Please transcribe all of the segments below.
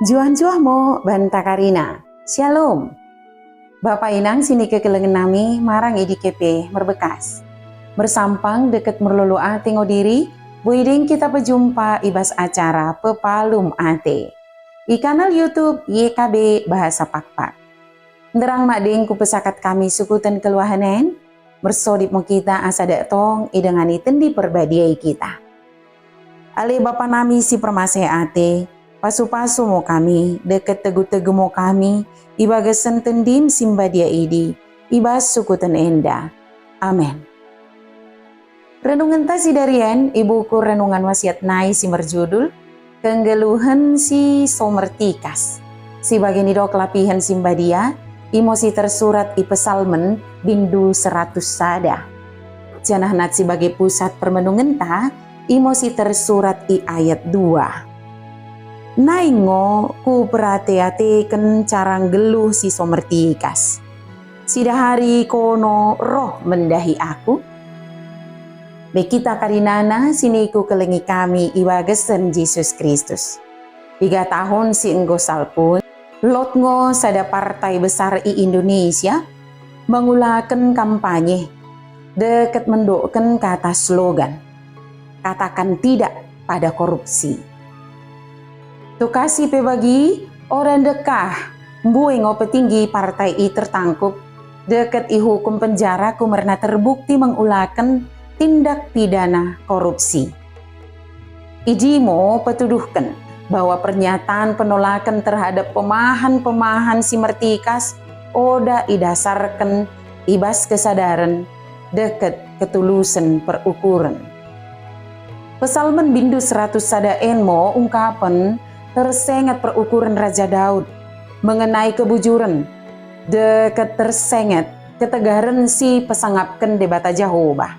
Juan mo banta Karina. Shalom. Bapak inang sini kekelengan nami marang idikepe merbekas. Bersampang deket merlulu ate ngodiri, buiding kita berjumpa ibas acara Pepalum Ate. Di kanal YouTube YKB Bahasa Pakpak. Nderang mading ku pesakat kami sukutan keluahanen, bersodip mo kita asa tong idengani tendi perbadiai kita. Ale Bapak nami si permasih ate, pasu-pasu mo kami, deket tegu-tegu mo kami, ibagasan tendim simbadia idi, ibas sukutan enda. Amin. Renungan tasi darian, ibuku renungan wasiat nai si merjudul, Kenggeluhan si somertikas. Si bagian idok lapihan simbadia, imosi tersurat i pesalmen bindu 100 sada. Janah nat si bagi pusat permenungan ta, imosi tersurat i ayat 2. Naingo ku perhati-hati ken carang geluh si somertikas. Sidahari kono roh mendahi aku. Bekita karinana sini ku kelengi kami iwagesen Yesus Kristus. 3 tahun si enggo salpun, lotngo sada partai besar i Indonesia mengulaken kampanye deket mendoken kata slogan, katakan tidak pada korupsi. Tukasi pebagi orang dekah mbuing o petinggi partai i tertangkup deket i hukum penjara kumerna terbukti mengulaken tindak pidana korupsi. Ijimo petuduhkan bahwa pernyataan penolakan terhadap pemahan si mertikas oda idasarkan ibas kesadaran deket ketulusan perukuran. Pesalmen bindu 100 sada enmo ungkapan tersengat perukuran Raja Daud mengenai kebujuran deket tersengat ketegaran si pesangapken debata Jehovah.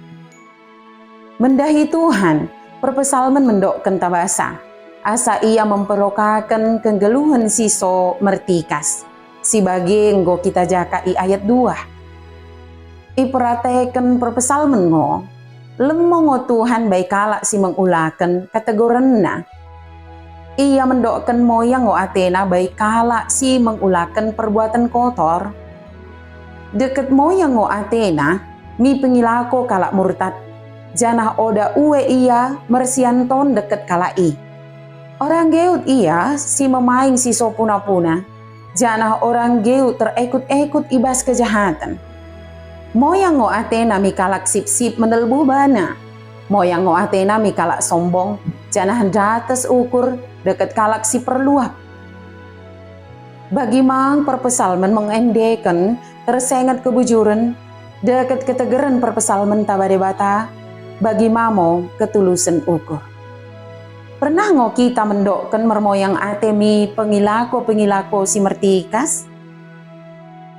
Mendahi Tuhan, perpesalmen mendokken tabasa, asa ia memperokakan kenggeluhan si so mertikas, si bagi nggo kita jaka i ayat 2. Iperateken perpesalmen ngo, lemongo Tuhan baikala si mengulaken kategorenna. Ia mendokken moyang o Athena baikala si mengulaken perbuatan kotor. Deket moyang o Athena, mi pengilako kalak murtad. Janah oda uwe ia mersianton deket kalai. Orang geut ia si memaing si sopuna-puna. Janah orang geut terekut-ekut ibas kejahatan. Moyang o Athena mi kalak sip-sip menelbuh bana. Moyang o Athena mi kalak sombong. Janah dates ukur deket kalak si perluap. Bagi mang perpesalmen mengendekan tersengat kebujuran deket ketegeran perpesalmen tabadebata bagi mamo ketulusan ukur. Pernah ngo kita mendokkan mermoyang atemi pengilako si mertikas?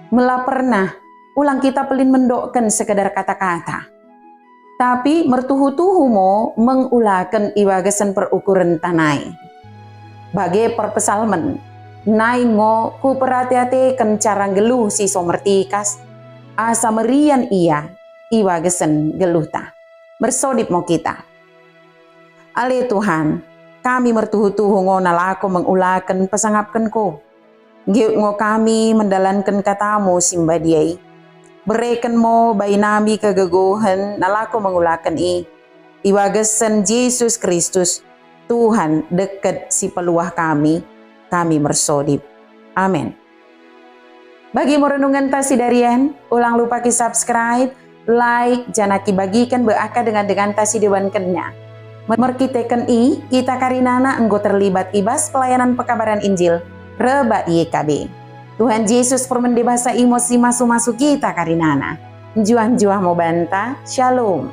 Mela pernah ulang kita pelin mendokkan sekedar kata-kata. Tapi mertuhu-tuhu mo mengulaken iwagasan perukuran tanai. Bagi perpesalmen, naingo ku perhati-hati kencarang geluh si somertikas, asa merian ia iwagasan geluh ta. Bersodip mo kita. Ale Tuhan, kami mertuhu-tuhu ngo nalako mengulaken pesangapken ko. Giut ngo kami mendalankan katamu simbadiai. Bereken mo bay nami kegeguhan nalako mengulaken iwagasan Yesus Kristus Tuhan deket si peluah kami mersodip. Amin. Bagi merenungan tasi darian, ulang lupa ki subscribe, like, janaki bagikan beaka dengan tasi dewan kenya. Merkiteken kita karinana enggo terlibat ibas pelayanan pekabaran Injil Reba YKB. Tuhan Yesus permendebasa emosi masuk kita karinana. Juah-juah mau banta. Shalom.